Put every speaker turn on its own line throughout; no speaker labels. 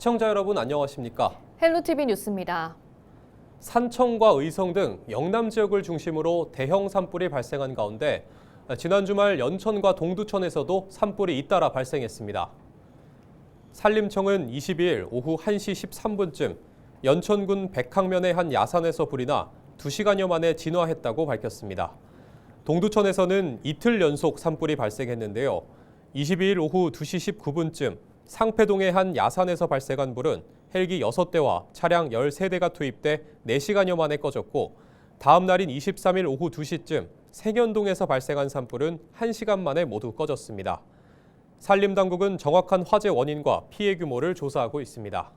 시청자 여러분 안녕하십니까?
헬로티비 뉴스입니다.
산청과 의성 등 영남 지역을 중심으로 대형 산불이 발생한 가운데 지난 주말 연천과 동두천에서도 산불이 잇따라 발생했습니다. 산림청은 22일 오후 1시 13분쯤 연천군 백항면의 한 야산에서 불이 나 2시간여 만에 진화했다고 밝혔습니다. 동두천에서는 이틀 연속 산불이 발생했는데요. 22일 오후 2시 19분쯤 상패동의 한 야산에서 발생한 불은 헬기 6대와 차량 13대가 투입돼 4시간여 만에 꺼졌고 다음 날인 23일 오후 2시쯤 생현동에서 발생한 산불은 1시간 만에 모두 꺼졌습니다. 산림당국은 정확한 화재 원인과 피해 규모를 조사하고 있습니다.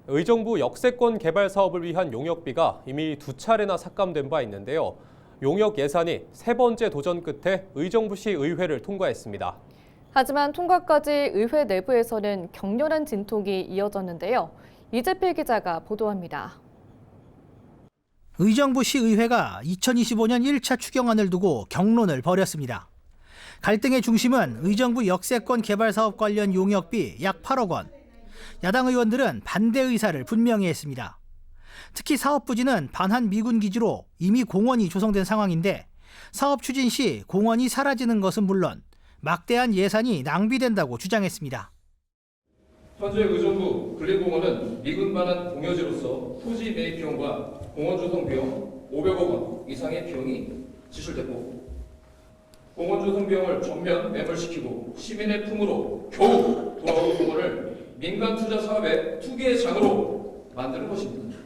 의정부 역세권 개발 사업을 위한 용역비가 이미 2차례나 삭감된 바 있는데요. 용역 예산이 3번째 도전 끝에 의정부시 의회를 통과했습니다.
하지만 통과까지 의회 내부에서는 격렬한 진통이 이어졌는데요. 이재필 기자가 보도합니다.
의정부시 의회가 2025년 1차 추경안을 두고 격론을 벌였습니다. 갈등의 중심은 의정부 역세권 개발 사업 관련 용역비 약 8억 원. 야당 의원들은 반대 의사를 분명히 했습니다. 특히 사업 부지는 반한 미군 기지로 이미 공원이 조성된 상황인데 사업 추진 시 공원이 사라지는 것은 물론 막대한 예산이 낭비된다고 주장했습니다.
현재 의정부 근린공원은 미군 반환 공여지로서 토지 매입 비용과 공원 조성 비용 500억 원 이상의 비용이 지출됐고 공원 조성 비용을 전면 매몰시키고 시민의 품으로 겨우 돌아온 공원을 민간 투자 사업의 투기의 장으로 만드는 것입니다.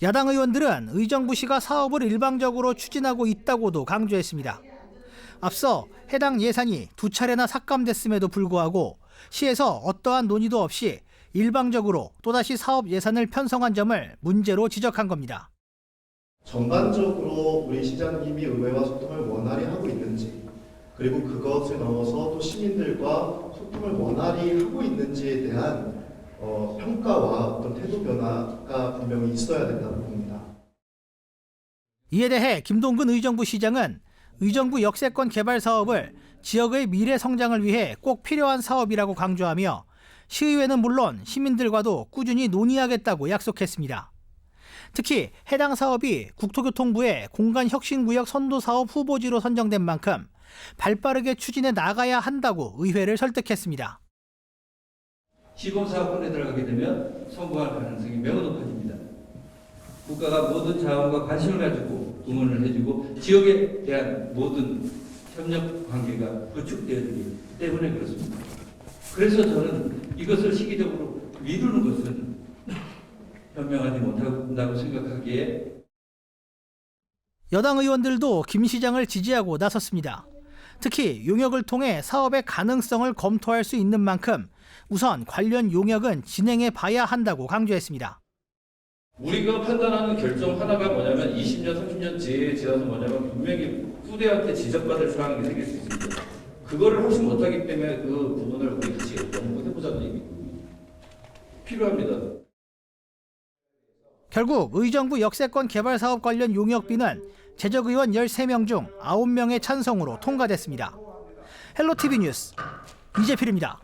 야당 의원들은 의정부시가 사업을 일방적으로 추진하고 있다고도 강조했습니다. 앞서 해당 예산이 2차례나 삭감됐음에도 불구하고 시에서 어떠한 논의도 없이 일방적으로 또다시 사업 예산을 편성한 점을 문제로 지적한 겁니다.
전반적으로 우리 시장님이 의회와 소통을 원활히 하고 있는지, 그리고 그것을 넘어서 또 시민들과 소통을 원활히 하고 있는지에 대한 평가와 어떤 태도 변화가 분명히 있어야 된다고 봅니다.
이에 대해 김동근 의정부시장은 의정부 역세권 개발 사업을 지역의 미래 성장을 위해 꼭 필요한 사업이라고 강조하며 시의회는 물론 시민들과도 꾸준히 논의하겠다고 약속했습니다. 특히 해당 사업이 국토교통부의 공간혁신구역 선도사업 후보지로 선정된 만큼 발빠르게 추진해 나가야 한다고 의회를 설득했습니다.
시범사업권에 들어가게 되면 성공할 가능성이 매우 높아집니다. 국가가 모든 자원과 관심을 가지고 응원을 해주고 지역에 대한 모든 협력 관계가 구축되어지기 때문에 그렇습니다. 그래서 저는 이것을 시기적으로 미루는 것은 현명하지 못한다고 생각하기에
여당 의원들도 김 시장을 지지하고 나섰습니다. 특히 용역을 통해 사업의 가능성을 검토할 수 있는 만큼 우선 관련 용역은 진행해 봐야 한다고 강조했습니다.
우리가 판단하는 결정 하나가 뭐냐면 20년, 30년 뒤에 지나서 뭐냐면 분명히 후대한테 지적받을 상황이 생길 수 있습니다. 그거를 하지 못하기 때문에 그 부분을 우리 같이 연구해보자는 얘기입니다. 필요합니다.
결국 의정부 역세권 개발 사업 관련 용역비는 제적의원 13명 중 9명의 찬성으로 통과됐습니다. 헬로티비 뉴스 이재필입니다.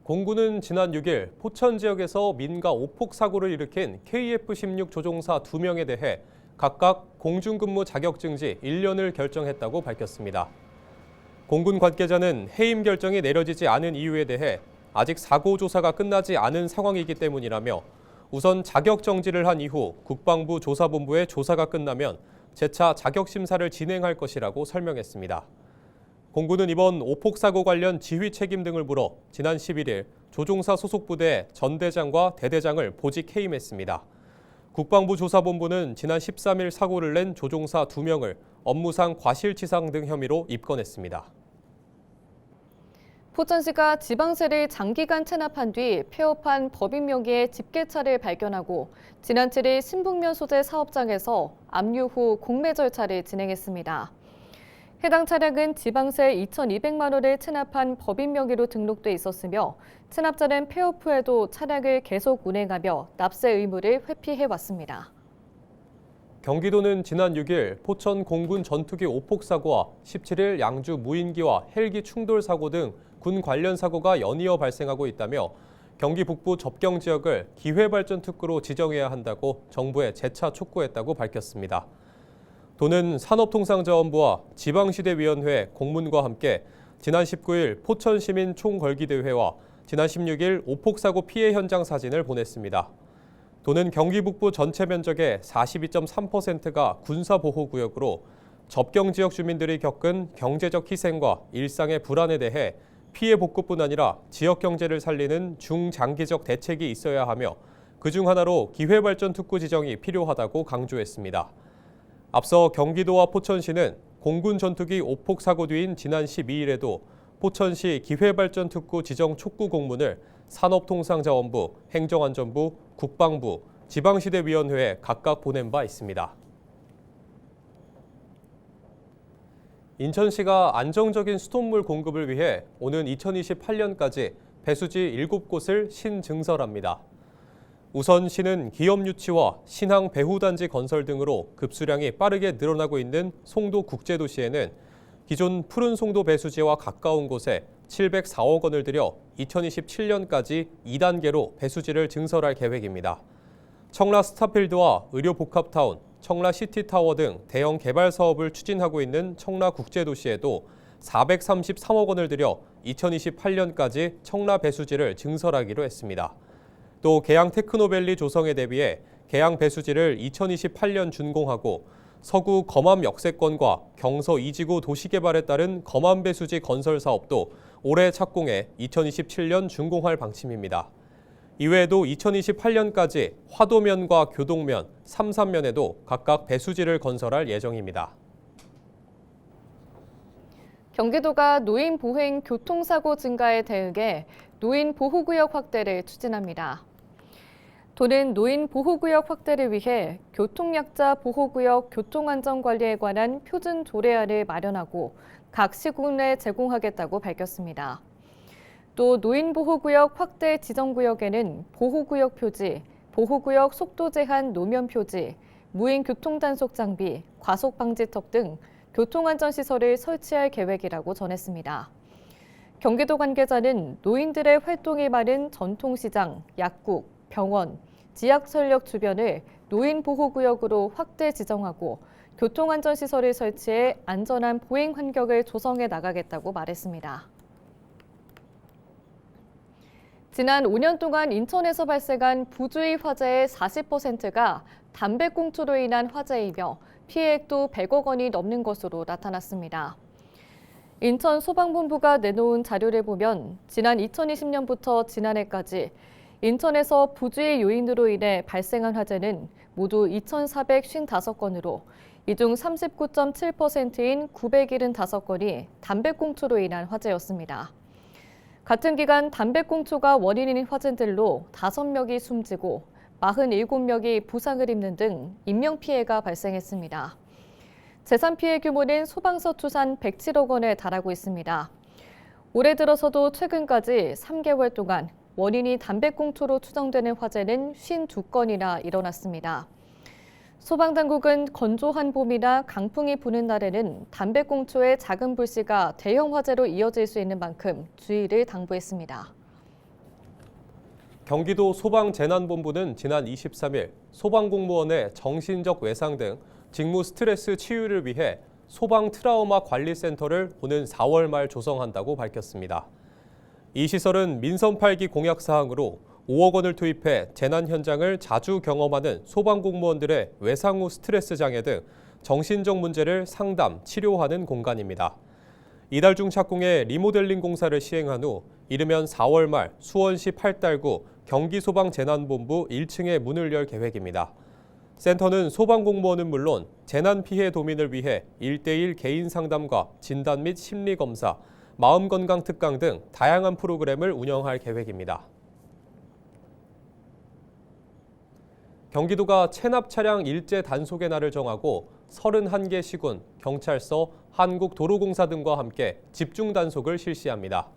공군은 지난 6일 포천 지역에서 민가 오폭 사고를 일으킨 KF-16 조종사 2명에 대해 각각 공중근무 자격증지 1년을 결정했다고 밝혔습니다. 공군 관계자는 해임 결정이 내려지지 않은 이유에 대해 아직 사고 조사가 끝나지 않은 상황이기 때문이라며 우선 자격 정지를 한 이후 국방부 조사본부의 조사가 끝나면 재차 자격 심사를 진행할 것이라고 설명했습니다. 공군은 이번 오폭 사고 관련 지휘 책임 등을 물어 지난 11일 조종사 소속 부대 전대장과 대대장을 보직 해임했습니다. 국방부 조사본부는 지난 13일 사고를 낸 조종사 2명을 업무상 과실치상 등 혐의로 입건했습니다.
포천시가 지방세를 장기간 체납한 뒤 폐업한 법인 명의의 집게차를 발견하고 지난 7일 신북면 소재 사업장에서 압류 후 공매 절차를 진행했습니다. 해당 차량은 지방세 2,200만 원을 체납한 법인 명의로 등록돼 있었으며 체납자는 폐업 후에도 차량을 계속 운행하며 납세 의무를 회피해왔습니다.
경기도는 지난 6일 포천 공군 전투기 오폭 사고와 17일 양주 무인기와 헬기 충돌 사고 등 군 관련 사고가 연이어 발생하고 있다며 경기 북부 접경 지역을 기회발전특구로 지정해야 한다고 정부에 재차 촉구했다고 밝혔습니다. 도는 산업통상자원부와 지방시대위원회 공문과 함께 지난 19일 포천시민 총걸기대회와 지난 16일 오폭사고 피해 현장 사진을 보냈습니다. 도는 경기 북부 전체 면적의 42.3%가 군사보호구역으로 접경 지역 주민들이 겪은 경제적 희생과 일상의 불안에 대해 피해 복구뿐 아니라 지역 경제를 살리는 중장기적 대책이 있어야 하며 그중 하나로 기회발전특구 지정이 필요하다고 강조했습니다. 앞서 경기도와 포천시는 공군 전투기 오폭 사고 뒤인 지난 12일에도 포천시 기회발전특구 지정 촉구 공문을 산업통상자원부, 행정안전부, 국방부, 지방시대위원회에 각각 보낸 바 있습니다. 인천시가 안정적인 수돗물 공급을 위해 오는 2028년까지 배수지 7곳을 신증설합니다. 우선 시는 기업 유치와 신항 배후단지 건설 등으로 급수량이 빠르게 늘어나고 있는 송도 국제도시에는 기존 푸른 송도 배수지와 가까운 곳에 704억 원을 들여 2027년까지 2단계로 배수지를 증설할 계획입니다. 청라 스타필드와 의료복합타운, 청라 시티타워 등 대형 개발 사업을 추진하고 있는 청라 국제도시에도 433억 원을 들여 2028년까지 청라 배수지를 증설하기로 했습니다. 또 계양 테크노밸리 조성에 대비해 계양 배수지를 2028년 준공하고 서구 검암 역세권과 경서 2지구 도시개발에 따른 검암 배수지 건설 사업도 올해 착공해 2027년 준공할 방침입니다. 이외에도 2028년까지 화도면과 교동면, 삼산면에도 각각 배수지를 건설할 예정입니다.
경기도가 노인 보행 교통사고 증가에 대응해 노인 보호구역 확대를 추진합니다. 도는 노인 보호구역 확대를 위해 교통약자 보호구역 교통안전관리에 관한 표준 조례안을 마련하고 각 시군에 제공하겠다고 밝혔습니다. 또 노인보호구역 확대 지정구역에는 보호구역 표지, 보호구역 속도 제한 노면 표지, 무인 교통단속 장비, 과속 방지턱 등 교통안전시설을 설치할 계획이라고 전했습니다. 경기도 관계자는 노인들의 활동이 많은 전통시장, 약국, 병원, 지하철역 주변을 노인보호구역으로 확대 지정하고 교통안전시설을 설치해 안전한 보행 환경을 조성해 나가겠다고 말했습니다. 지난 5년 동안 인천에서 발생한 부주의 화재의 40%가 담배꽁초로 인한 화재이며 피해액도 100억 원이 넘는 것으로 나타났습니다. 인천 소방본부가 내놓은 자료를 보면 지난 2020년부터 지난해까지 인천에서 부주의 요인으로 인해 발생한 화재는 모두 2,455건으로 이 중 39.7%인 975건이 담배꽁초로 인한 화재였습니다. 같은 기간 담배꽁초가 원인인 화재들로 5명이 숨지고 47명이 부상을 입는 등 인명피해가 발생했습니다. 재산피해 규모는 소방서 추산 107억 원에 달하고 있습니다. 올해 들어서도 최근까지 3개월 동안 원인이 담배꽁초로 추정되는 화재는 52건이나 일어났습니다. 소방당국은 건조한 봄이나 강풍이 부는 날에는 담배꽁초의 작은 불씨가 대형 화재로 이어질 수 있는 만큼 주의를 당부했습니다.
경기도 소방재난본부는 지난 23일 소방공무원의 정신적 외상 등 직무 스트레스 치유를 위해 소방 트라우마 관리센터를 오는 4월 말 조성한다고 밝혔습니다. 이 시설은 민선 8기 공약 사항으로 5억 원을 투입해 재난 현장을 자주 경험하는 소방공무원들의 외상 후 스트레스 장애 등 정신적 문제를 상담, 치료하는 공간입니다. 이달 중 착공해 리모델링 공사를 시행한 후 이르면 4월 말 수원시 8달구 경기소방재난본부 1층에 문을 열 계획입니다. 센터는 소방공무원은 물론 재난 피해 도민을 위해 1:1 개인 상담과 진단 및 심리검사, 마음건강 특강 등 다양한 프로그램을 운영할 계획입니다. 경기도가 체납 차량 일제 단속의 날을 정하고 31개 시군, 경찰서, 한국도로공사 등과 함께 집중 단속을 실시합니다.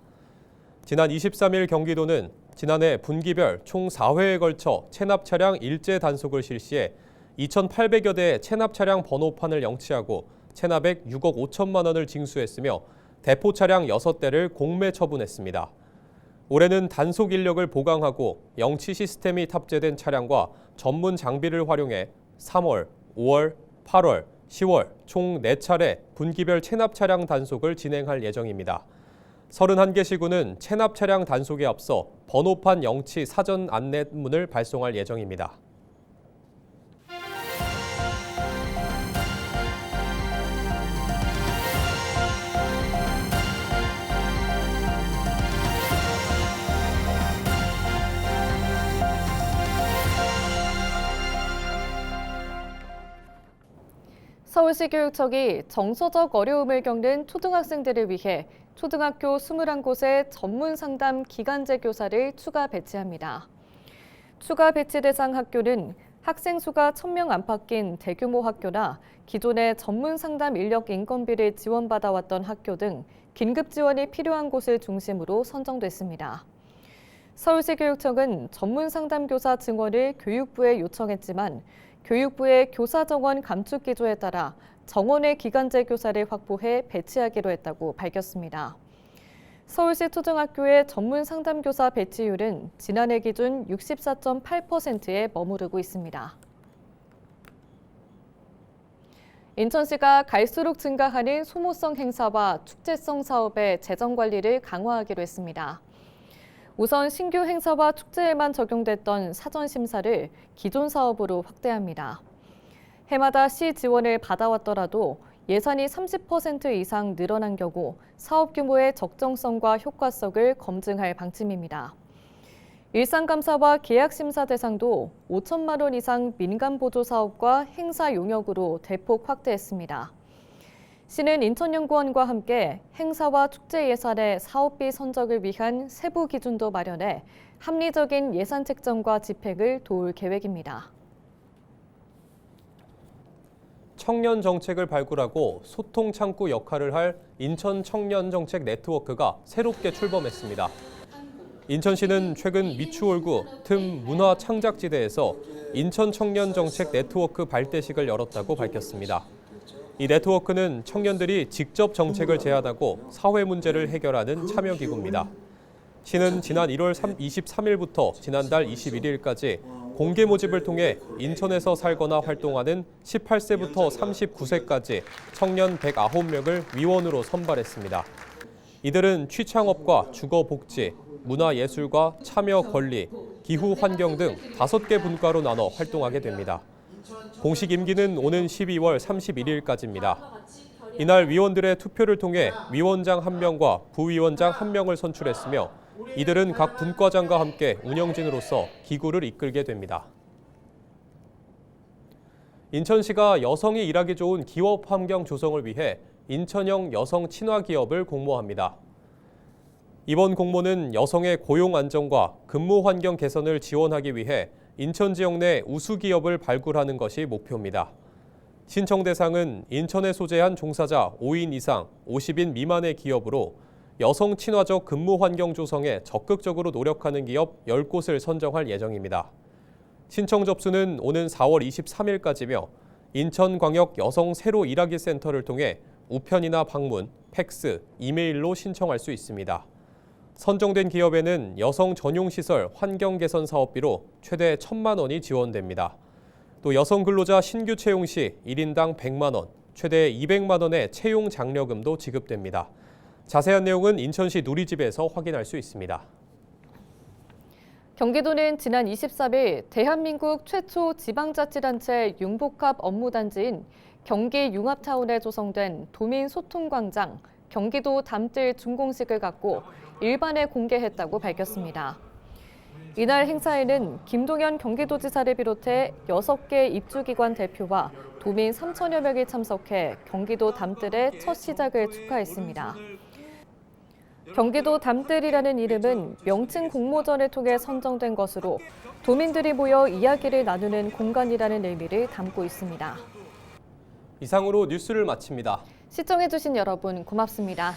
지난 23일 경기도는 지난해 분기별 총 4회에 걸쳐 체납 차량 일제 단속을 실시해 2,800여 대의 체납 차량 번호판을 영치하고 체납액 6억 5천만 원을 징수했으며 대포 차량 6대를 공매 처분했습니다. 올해는 단속 인력을 보강하고 영치 시스템이 탑재된 차량과 전문 장비를 활용해 3월, 5월, 8월, 10월 총 4차례 분기별 체납 차량 단속을 진행할 예정입니다. 31개 시군은 체납 차량 단속에 앞서 번호판 영치 사전 안내문을 발송할 예정입니다.
서울시 교육청이 정서적 어려움을 겪는 초등학생들을 위해 초등학교 21곳에 전문 상담 기간제 교사를 추가 배치합니다. 추가 배치 대상 학교는 학생 수가 1,000명 안팎인 대규모 학교나 기존의 전문 상담 인력 인건비를 지원받아왔던 학교 등 긴급 지원이 필요한 곳을 중심으로 선정됐습니다. 서울시 교육청은 전문 상담 교사 증원을 교육부에 요청했지만 교육부의 교사 정원 감축 기조에 따라 정원의 기간제 교사를 확보해 배치하기로 했다고 밝혔습니다. 서울시 초등학교의 전문 상담교사 배치율은 지난해 기준 64.8%에 머무르고 있습니다. 인천시가 갈수록 증가하는 소모성 행사와 축제성 사업의 재정 관리를 강화하기로 했습니다. 우선 신규 행사와 축제에만 적용됐던 사전 심사를 기존 사업으로 확대합니다. 해마다 시 지원을 받아왔더라도 예산이 30% 이상 늘어난 경우 사업 규모의 적정성과 효과성을 검증할 방침입니다. 일상감사와 계약심사 대상도 5천만 원 이상 민간보조 사업과 행사 용역으로 대폭 확대했습니다. 시는 인천연구원과 함께 행사와 축제 예산의 사업비 선적을 위한 세부 기준도 마련해 합리적인 예산 책정과 집행을 도울 계획입니다.
청년 정책을 발굴하고 소통 창구 역할을 할 인천 청년 정책 네트워크가 새롭게 출범했습니다. 인천시는 최근 미추홀구 틈 문화 창작지대에서 인천 청년 정책 네트워크 발대식을 열었다고 밝혔습니다. 이 네트워크는 청년들이 직접 정책을 제안하고 사회 문제를 해결하는 참여기구입니다. 시는 지난 1월 23일부터 지난달 21일까지 공개 모집을 통해 인천에서 살거나 활동하는 18세부터 39세까지 청년 109명을 위원으로 선발했습니다. 이들은 취창업과 주거복지, 문화예술과 참여 권리, 기후 환경 등 5개 분과로 나눠 활동하게 됩니다. 공식 임기는 오는 12월 31일까지입니다. 이날 위원들의 투표를 통해 위원장 1명과 부위원장 1명을 선출했으며 이들은 각 분과장과 함께 운영진으로서 기구를 이끌게 됩니다. 인천시가 여성이 일하기 좋은 기업 환경 조성을 위해 인천형 여성 친화 기업을 공모합니다. 이번 공모는 여성의 고용 안정과 근무 환경 개선을 지원하기 위해 인천 지역 내 우수 기업을 발굴하는 것이 목표입니다. 신청 대상은 인천에 소재한 종사자 5인 이상 50인 미만의 기업으로 여성 친화적 근무 환경 조성에 적극적으로 노력하는 기업 10곳을 선정할 예정입니다. 신청 접수는 오는 4월 23일까지며 인천광역 여성 새로 일하기 센터를 통해 우편이나 방문, 팩스, 이메일로 신청할 수 있습니다. 선정된 기업에는 여성 전용 시설 환경 개선 사업비로 최대 1,000만 원이 지원됩니다. 또 여성 근로자 신규 채용 시 1인당 100만 원, 최대 200만 원의 채용 장려금도 지급됩니다. 자세한 내용은 인천시 누리집에서 확인할 수 있습니다.
경기도는 지난 23일 대한민국 최초 지방자치단체 융복합 업무단지인 경기 융합타운에 조성된 도민소통광장 경기도 담뜰 준공식을 갖고 일반에 공개했다고 밝혔습니다. 이날 행사에는 김동연 경기도지사를 비롯해 6개 입주기관 대표와 도민 3천여 명이 참석해 경기도 담뜰의 첫 시작을 축하했습니다. 경기도 담뜰이라는 이름은 명칭 공모전을 통해 선정된 것으로 도민들이 모여 이야기를 나누는 공간이라는 의미를 담고 있습니다.
이상으로 뉴스를 마칩니다.
시청해주신 여러분 고맙습니다.